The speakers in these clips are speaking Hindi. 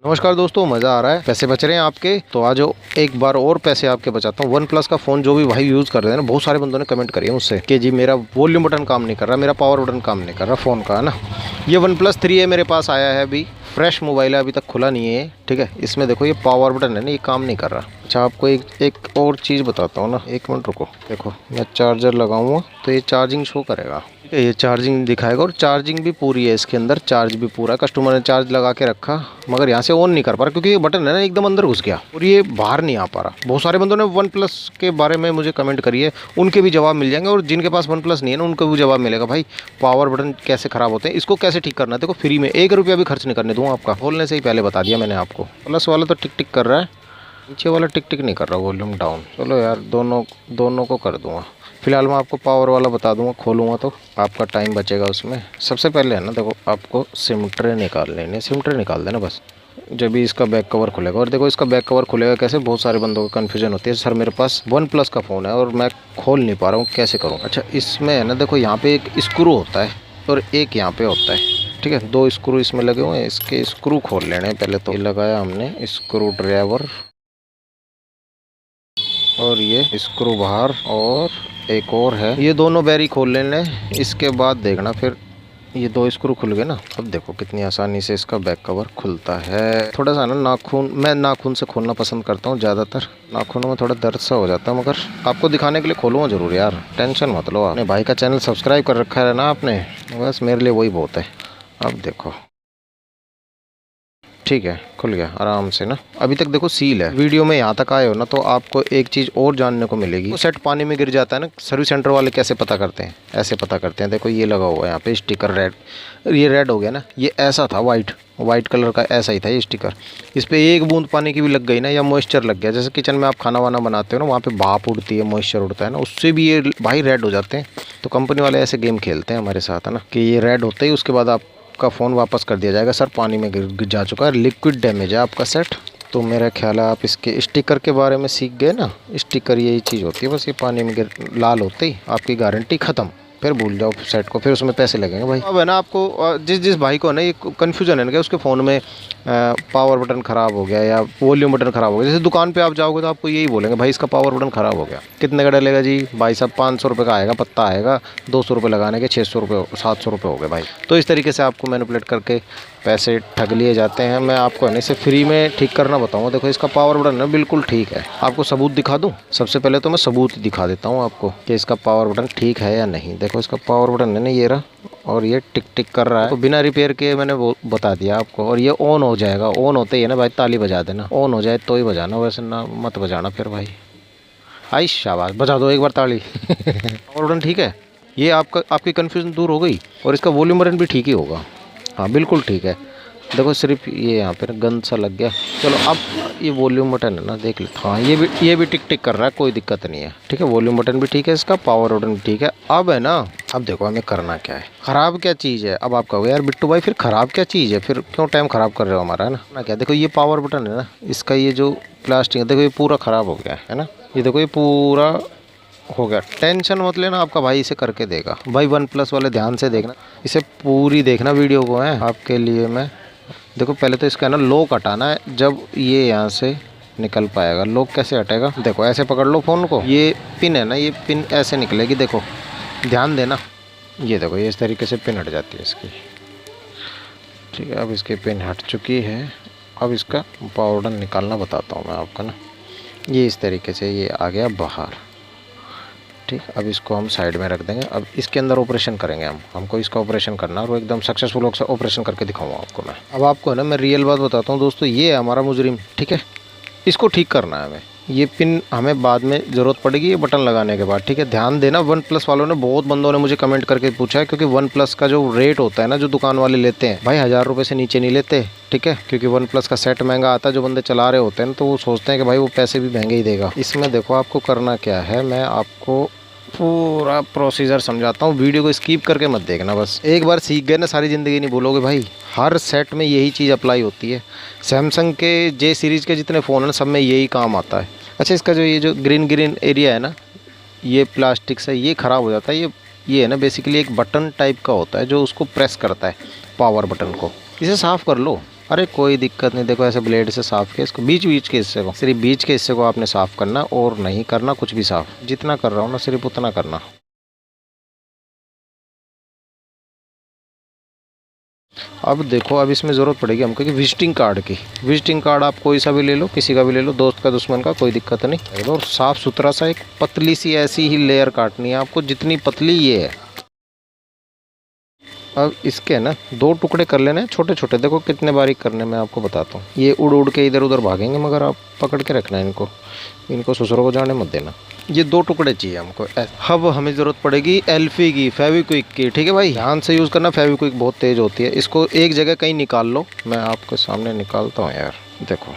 नमस्कार दोस्तों, मज़ा आ रहा है, पैसे बच रहे हैं आपके, तो आज एक बार और पैसे आपके बचाता हूँ। वन प्लस का फ़ोन जो भी भाई यूज़ कर रहे हैं ना, बहुत सारे बंदों ने कमेंट करिए मुझसे कि जी मेरा वॉल्यूम बटन काम नहीं कर रहा, मेरा पावर बटन काम नहीं कर रहा फ़ोन का, है ना। ये वन प्लस 3 है, मेरे पास आया है अभी, फ्रेश मोबाइल है, अभी तक खुला नहीं है, ठीक है। इसमें देखो ये पावर बटन है ना, ये काम नहीं कर रहा। अच्छा, आपको एक और चीज़ बताता हूँ ना, एक मिनट रुको। देखो मैं चार्जर लगाऊंगा तो ये चार्जिंग शो करेगा, ठीक है, ये चार्जिंग दिखाएगा और चार्जिंग भी पूरी है, इसके अंदर चार्ज भी पूरा है। कस्टमर ने चार्ज लगा के रखा मगर यहाँ से ऑन नहीं कर पा रहा क्योंकि ये बटन है ना एकदम अंदर घुस गया और ये बाहर नहीं आ पा रहा। बहुत सारे बंदों ने वन प्लस के बारे में मुझे कमेंट करी है, उनके भी जवाब मिल जाएंगे और जिनके पास वन प्लस नहीं है ना उनको भी जवाब मिलेगा। भाई पावर बटन कैसे ख़राब होते हैं, इसको कैसे ठीक करना है, देखो फ्री में, 1 रुपया भी खर्च नहीं करने दूँगा आपका। खोलने से ही पहले बता दिया मैंने आपको। प्लस वाला तो टिक टिक कर रहा है, नीचे वाला टिक टिक नहीं कर रहा, वॉल्यूम डाउन। चलो यार, दोनों को कर दूंगा। फिलहाल मैं आपको पावर वाला बता दूंगा, खोलूंगा तो आपका टाइम बचेगा उसमें। सबसे पहले है ना, देखो आपको सिम ट्रे निकाल लेने, सिम ट्रे निकाल देना बस, जब भी इसका बैक कवर खुलेगा। और देखो इसका बैक कवर खुलेगा कैसे, बहुत सारे बंदों को कन्फ्यूजन होती है, सर मेरे पास वन प्लस का फ़ोन है और मैं खोल नहीं पा रहा हूँ, कैसे करूँ। अच्छा, इसमें है ना, देखो यहाँ पे एक स्क्रू होता है और एक यहाँ पे होता है, ठीक है, 2 स्क्रू इसमें लगे हुए हैं। इसके स्क्रू खोल लेने पहले तो। ये लगाया हमने स्क्रू ड्राइवर और ये स्क्रू बाहर, और एक और है, ये दोनों बैरी खोल लेने। इसके बाद देखना फिर ये 2 स्क्रू खुल गए ना। अब देखो कितनी आसानी से इसका बैक कवर खुलता है। थोड़ा सा ना नाखून, मैं नाखून से खोलना पसंद करता हूँ ज़्यादातर, नाखूनों में थोड़ा दर्द सा हो जाता है, मगर आपको दिखाने के लिए खोलूँगा ज़रूर यार, टेंशन मत लो। अपने भाई का चैनल सब्सक्राइब कर रखा है ना आपने, बस मेरे लिए वही बहुत है। अब देखो ठीक है, खुल गया आराम से ना। अभी तक देखो सील है। वीडियो में यहाँ तक आए हो ना तो आपको एक चीज़ और जानने को मिलेगी, तो सेट पानी में गिर जाता है ना, सर्विस सेंटर वाले कैसे पता करते हैं, ऐसे पता करते हैं। देखो ये लगा हुआ है यहाँ पे स्टिकर रेड, ये रेड हो गया ना, ये ऐसा था वाइट कलर का, ऐसा ही था ये स्टिकर। इस पर एक बूंद पानी की भी लग गई ना, या मॉइस्चर लग गया, जैसे किचन में आप खाना वाना बनाते हो ना, वहाँ पे भाप उड़ती है, मॉइस्चर उड़ता है ना, उससे भी ये भाई रेड हो जाते हैं। तो कंपनी वाले ऐसे गेम खेलते हैं हमारे साथ, है ना, कि ये रेड होते ही उसके बाद आपका फ़ोन वापस कर दिया जाएगा, सर पानी में गिर जा चुका है, लिक्विड डैमेज है आपका सेट। तो मेरा ख्याल है आप इसके स्टिकर के बारे में सीख गए ना। स्टिकर यही चीज़ होती है, बस ये पानी में गिर लाल होते ही आपकी गारंटी ख़त्म, फिर भूल जाओ सेट को, फिर उसमें पैसे लगेंगे भाई। अब है ना, आपको जिस भाई को ना ये कन्फ्यूजन है ना कि उसके फ़ोन में पावर बटन ख़राब हो गया या वॉल्यूम बटन ख़राब हो गया, जैसे दुकान पे आप जाओगे तो आपको यही बोलेंगे भाई इसका पावर बटन ख़राब हो गया। कितने का डलेगा जी भाई साहब, 500 रुपये का आएगा, पत्ता आएगा, 200 रुपये लगाने के 600 रुपये 700 रुपये हो गए भाई। तो इस तरीके से आपको मैनिपुलेट करके पैसे ठग लिए जाते हैं। मैं आपको है ना इसे फ्री में ठीक करना बताऊँगा। देखो इसका पावर बटन है बिल्कुल ठीक है, आपको सबूत दिखा दूँ। सबसे पहले तो मैं सबूत दिखा देता हूँ आपको कि इसका पावर बटन ठीक है या नहीं। देखो इसका पावर बटन है ना, ये रहा, और ये टिक टिक कर रहा है, तो बिना रिपेयर के मैंने वो बता दिया आपको। और ये ऑन हो जाएगा, ऑन होते ही है ना भाई ताली बजा देना, ऑन हो जाए तो ही बजाना, वैसे ना मत बजाना फिर भाई। आई शाबाश, बजा दो एक बार ताली। पावर बटन ठीक है, ये आपकी कन्फ्यूजन दूर हो गई। और इसका वॉल्यूम बटन भी ठीक ही होगा, हाँ बिल्कुल ठीक है। देखो सिर्फ ये यहाँ पे गंद सा लग गया। चलो अब ये वॉल्यूम बटन है ना, देख लो, हाँ ये भी टिक टिक कर रहा है, कोई दिक्कत नहीं है, ठीक है। वॉल्यूम बटन भी ठीक है, इसका पावर बटन भी ठीक है। अब है ना, अब देखो हमें करना क्या है, ख़राब क्या चीज़ है। अब आप कहोगे यार बिट्टू भाई फिर ख़राब क्या चीज़ है, फिर क्यों टाइम ख़राब कर रहे हो हमारा, है ना क्या। देखो ये पावर बटन है ना, इसका ये जो प्लास्टिक है देखो ये पूरा ख़राब हो गया है ना, ये देखो ये पूरा हो गया। टेंशन मत लेना, आपका भाई इसे करके देगा। भाई वन प्लस वाले ध्यान से देखना, इसे पूरी देखना वीडियो को है आपके लिए मैं। देखो पहले तो इसका ना लॉक हटाना है, जब ये यहाँ से निकल पाएगा। लॉक कैसे हटेगा, देखो ऐसे पकड़ लो फ़ोन को, ये पिन है ना, ये पिन ऐसे निकलेगी, देखो ध्यान देना, ये देखो ये इस तरीके से पिन हट जाती है इसकी, ठीक है। अब इसकी पिन हट चुकी है। अब इसका पावर बटन निकालना बताता हूँ मैं आपको ना, ये इस तरीके से ये आ गया बाहर, ठीक। अब इसको हम साइड में रख देंगे। अब इसके अंदर ऑपरेशन करेंगे हमको इसका ऑपरेशन करना है और एकदम सक्सेसफुल ऑपरेशन करके दिखाऊंगा आपको मैं। अब आपको है ना मैं रियल बात बताता हूँ दोस्तों, ये है हमारा मुजरिम, ठीक है, इसको ठीक करना है हमें। ये पिन हमें बाद में ज़रूरत पड़ेगी ये बटन लगाने के बाद, ठीक है। ध्यान देना, वन प्लस वालों ने, बहुत बंदों ने मुझे कमेंट करके पूछा है, क्योंकि वन प्लस का जो रेट होता है ना, जो दुकान वाले लेते हैं भाई 1000 रुपये से नीचे नहीं लेते, ठीक है। क्योंकि वन प्लस का सेट महंगा आता है, जो बंदे चला रहे होते हैं ना, तो वो सोचते हैं कि भाई वो पैसे भी महंगे ही देगा। इसमें देखो आपको करना क्या है, मैं आपको पूरा प्रोसीजर समझाता हूँ, वीडियो को स्किप करके मत देखना। बस एक बार सीख गए ना सारी ज़िंदगी नहीं भूलोगे भाई। हर सेट में यही चीज़ अप्लाई होती है। सैमसंग के जे सीरीज़ के जितने फ़ोन हैं सब में यही काम आता है। अच्छा, इसका जो ये जो ग्रीन एरिया है ना, ये प्लास्टिक से ये ख़राब हो जाता है। ये है ना बेसिकली एक बटन टाइप का होता है जो उसको प्रेस करता है पावर बटन को। इसे साफ़ कर लो, अरे कोई दिक्कत नहीं, देखो ऐसे ब्लेड से साफ किया इसको, बीच बीच के हिस्से को, सिर्फ बीच के हिस्से को आपने साफ करना और नहीं करना कुछ भी साफ। जितना कर रहा हूँ ना सिर्फ उतना करना। अब देखो अब इसमें ज़रूरत पड़ेगी हमको कि विजिटिंग कार्ड की। विजिटिंग कार्ड आप कोई सा भी ले लो, किसी का भी ले लो, दोस्त का दुश्मन का, कोई दिक्कत नहीं। और साफ़ सुथरा सा एक पतली सी ऐसी ही लेयर काटनी है आपको, जितनी पतली ये है। अब इसके ना 2 टुकड़े कर लेने हैं छोटे छोटे। देखो कितने बारीक करने मैं आपको बताता हूँ। ये उड़ उड़ के इधर उधर भागेंगे, मगर आप पकड़ के रखना है इनको, इनको ससुरों को जाने मत देना। ये 2 टुकड़े चाहिए हमको। अब हमें ज़रूरत पड़ेगी एल्फी की, फेविक्विक की। ठीक है भाई, ध्यान से यूज़ करना, फेविक्विक बहुत तेज़ होती है। इसको एक जगह कहीं निकाल लो, मैं आपके सामने निकालता हूँ यार। देखो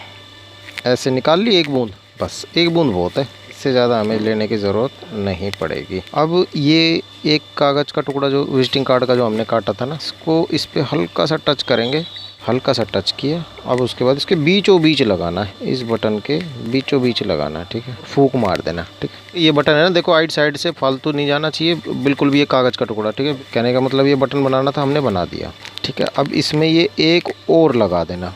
ऐसे निकाल ली, 1 बूंद, बस 1 बूंद बहुत है, इससे ज़्यादा हमें लेने की ज़रूरत नहीं पड़ेगी। अब ये एक कागज़ का टुकड़ा जो विजिटिंग कार्ड का जो हमने काटा था ना, इसको इस पर हल्का सा टच करेंगे, हल्का सा टच किया। अब उसके बाद इसके बीचों बीच लगाना है, इस बटन के बीचों बीच लगाना है। ठीक है, फूंक मार देना। ठीक है, ये बटन है ना, देखो आइट साइड से फालतू नहीं जाना चाहिए बिल्कुल भी। ये कागज़ का टुकड़ा, ठीक है, कहने का मतलब ये बटन बनाना था, हमने बना दिया। ठीक है, अब इसमें ये एक और लगा देना।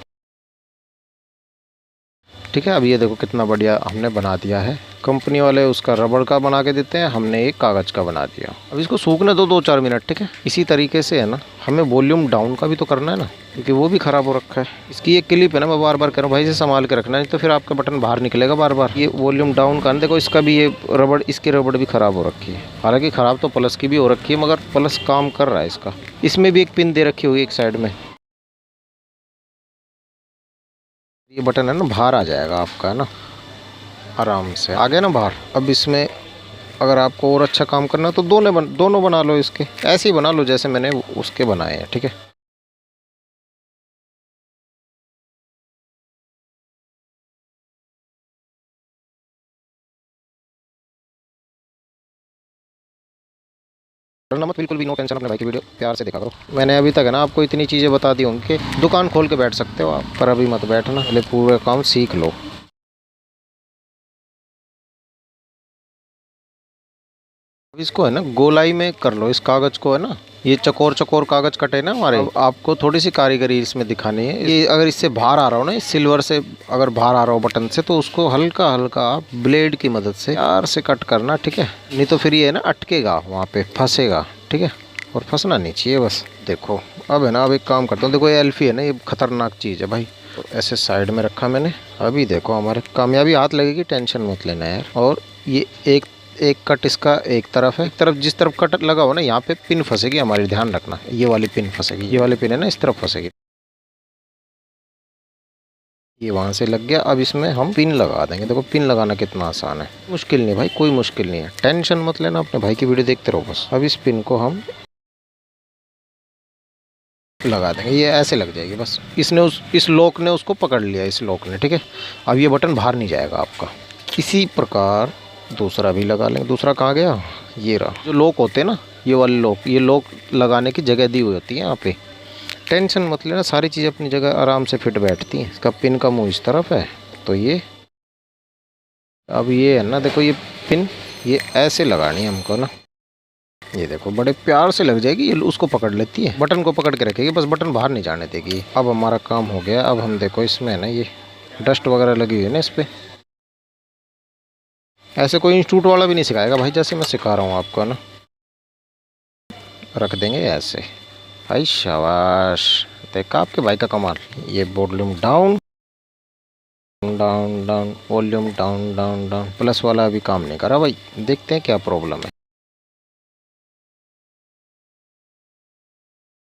ठीक है, अब ये देखो कितना बढ़िया हमने बना दिया है। कंपनी वाले उसका रबड़ का बना के देते हैं, हमने एक कागज़ का बना दिया। अब इसको सूखने दो 2-4 मिनट। ठीक है, इसी तरीके से है ना, हमें वॉल्यूम डाउन का भी तो करना है ना, क्योंकि वो भी ख़राब हो रखा है। इसकी एक क्लिप है ना, मैं बार बार कह रहा हूँ भाई, से संभाल के रखना है, नहीं तो फिर आपका बटन बाहर निकलेगा बार बार। ये वॉल्यूम डाउन का देखो, इसका भी ये रबड़, इसकी रबड़ भी ख़राब हो रखी है। हालांकि ख़राब तो प्लस की भी हो रखी है, मगर प्लस काम कर रहा है इसका। इसमें भी एक पिन दे रखी होगी एक साइड में। ये बटन है ना, बाहर आ जाएगा आपका, है ना, आराम से आ गया ना बाहर। अब इसमें अगर आपको और अच्छा काम करना है तो दोनों बना लो इसके, ऐसे ही बना लो जैसे मैंने उसके बनाए हैं। ठीक है, डरना मत, बिल्कुल भी नो टेंशन। अपने भाई की वीडियो प्यार से देखा करो। मैंने अभी तक है ना आपको इतनी चीज़ें बता दी होंगी कि दुकान खोल के बैठ सकते हो आप, पर अभी मत बैठना, पहले पूरा काम सीख लो। अब इसको है ना गोलाई में कर लो, इस कागज़ को है ना, ये चकोर चकोर कागज़ कटे ना हमारे। अब आपको थोड़ी सी कारीगरी इसमें दिखानी है। ये अगर इससे बाहर आ रहा हो ना, इस सिल्वर से अगर बाहर आ रहा हो बटन से, तो उसको हल्का हल्का ब्लेड की मदद से प्यार से कट करना। ठीक है, नहीं तो फिर ये है ना अटकेगा, वहाँ पे फंसेगा। ठीक है, और फंसना नहीं चाहिए बस। देखो अब है ना, अब एक काम करता हूँ। देखो ये एल्फी है ना, ये खतरनाक चीज़ है भाई। तो ऐसे साइड में रखा मैंने। अभी देखो हमारे कामयाबी हाथ लगेगी, टेंशन मत लेना यार। और ये एक कट इसका एक तरफ है, एक तरफ जिस तरफ कट लगा हो ना, यहाँ पे पिन फंसेगी हमारी, ध्यान रखना। ये वाली पिन फंसेगी, ये वाली पिन है ना, इस तरफ फंसेगी। ये वहाँ से लग गया। अब इसमें हम पिन लगा देंगे। देखो पिन लगाना कितना आसान है, मुश्किल नहीं भाई, कोई मुश्किल नहीं है। टेंशन मत लेना, अपने भाई की वीडियो देखते रहो बस। अब इस पिन को हम लगा देंगे, ये ऐसे लग जाएगी बस। इस लॉक ने उसको पकड़ लिया, इस लॉक ने। ठीक है, अब ये बटन बाहर नहीं जाएगा आपका। इसी प्रकार दूसरा भी लगा लेंगे। दूसरा कहाँ गया, ये रहा। जो लॉक होते हैं ना, ये वाले लॉक, ये लॉक लगाने की जगह दी हुई होती है यहाँ पे। टेंशन मत लेना, सारी चीज़ अपनी जगह आराम से फिट बैठती हैं। इसका पिन का मुंह इस तरफ है, तो ये अब ये है ना, देखो ये पिन ये ऐसे लगानी है हमको ना। ये देखो बड़े प्यार से लग जाएगी, ये उसको पकड़ लेती है, बटन को पकड़ के रखेगी बस, बटन बाहर नहीं जाने देगी। अब हमारा काम हो गया। अब हम देखो इसमें है ना, ये डस्ट वगैरह लगी हुई है ना इस पर। ऐसे कोई इंस्टीट्यूट वाला भी नहीं सिखाएगा भाई, जैसे मैं सिखा रहा हूँ आपको ना। रख देंगे ऐसे। भाई शाबाश, देखा आपके भाई का कमाल। ये volume down down down, volume down down down. Plus वाला अभी काम नहीं करा भाई, देखते हैं क्या प्रॉब्लम है।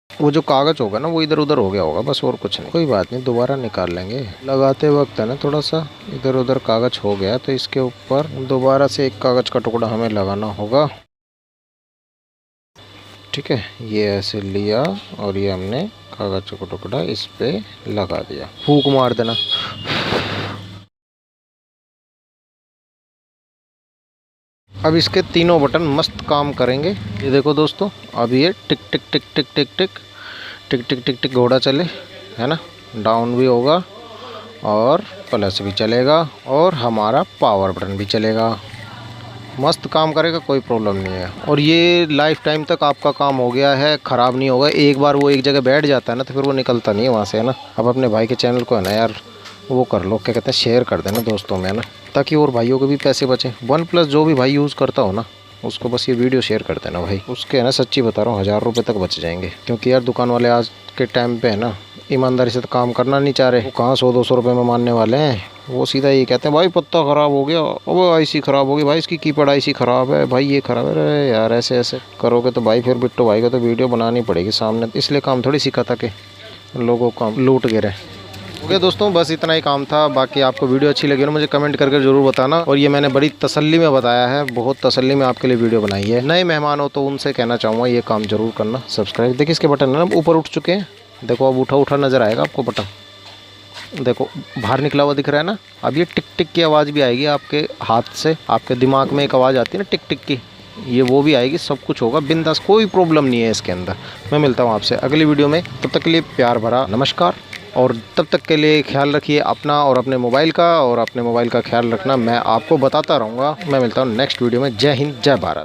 वो जो कागज होगा ना, वो इधर उधर हो गया होगा बस, और कुछ नहीं। कोई बात नहीं, दोबारा निकाल लेंगे। लगाते वक्त है ना, थोड़ा सा इधर उधर कागज हो गया, तो इसके ऊपर दोबारा से एक कागज का टुकड़ा हमें लगाना होगा। ठीक है, ये ऐसे लिया और ये हमने कागज का टुकड़ा इस पे लगा दिया। फूंक मार देना। अब इसके तीनों बटन मस्त काम करेंगे। ये देखो दोस्तों, अब ये टिक टिक टिक टिक टिक टिक टिक टिक टिक टिक घोड़ा चले, है ना, डाउन भी होगा और प्लस भी चलेगा और हमारा पावर बटन भी चलेगा। मस्त काम करेगा, कोई प्रॉब्लम नहीं है। और ये लाइफ टाइम तक आपका काम हो गया है, ख़राब नहीं होगा। एक बार वो एक जगह बैठ जाता है ना तो फिर वो निकलता नहीं है वहाँ से, है ना। अब अपने भाई के चैनल को है ना यार वो कर लो, क्या कहते हैं, शेयर कर देना दोस्तों में, है ना, ताकि और भाइयों के भी पैसे बचें। OnePlus जो भी भाई यूज़ करता हो ना उसको बस ये वीडियो शेयर कर देना भाई, उसके है ना सच्ची बता रहा हूँ 1000 रुपये तक बच जाएंगे। क्योंकि यार दुकान वाले आज के टाइम पे है ना ईमानदारी से तो काम करना नहीं चाह रहे। वो कहाँ 100-200 रुपये में मानने वाले हैं। वो सीधा ये कहते हैं भाई पत्ता ख़राब हो गया, अब आईसी ख़राब हो गई भाई, इसकी कीपैड आईसी ख़राब है भाई, ये ख़राब है। अरे यार ऐसे ऐसे करोगे तो भाई फिर बिट्टू भाई को तो वीडियो बनानी पड़ेगी सामने। इसलिए काम थोड़ी सीखा था कि लोगों को लूट गिरे। ओके दोस्तों, बस इतना ही काम था। बाकी आपको वीडियो अच्छी लगी ना मुझे कमेंट करके ज़रूर बताना। और ये मैंने बड़ी तसल्ली में बताया है, बहुत तसल्ली में आपके लिए वीडियो बनाई है। नए मेहमान हो तो उनसे कहना चाहूँगा ये काम ज़रूर करना। सब्सक्राइब देखिए इसके बटन है ना ऊपर उठ चुके हैं, देखो अब उठा उठा नज़र आएगा आपको बटन, देखो बाहर निकला हुआ दिख रहा है ना। अब ये टिक टिक की आवाज़ भी आएगी आपके हाथ से, आपके दिमाग में एक आवाज़ आती है ना टिक टिक की, ये वो भी आएगी। सब कुछ होगा बिंदास, कोई प्रॉब्लम नहीं है इसके अंदर। मैं मिलता हूँ आपसे अगली वीडियो में, तब तक के लिए प्यार भरा नमस्कार। और तब तक के लिए ख्याल रखिए अपना और अपने मोबाइल का, और अपने मोबाइल का ख्याल रखना मैं आपको बताता रहूँगा। मैं मिलता हूँ नेक्स्ट वीडियो में। जय हिंद, जय भारत।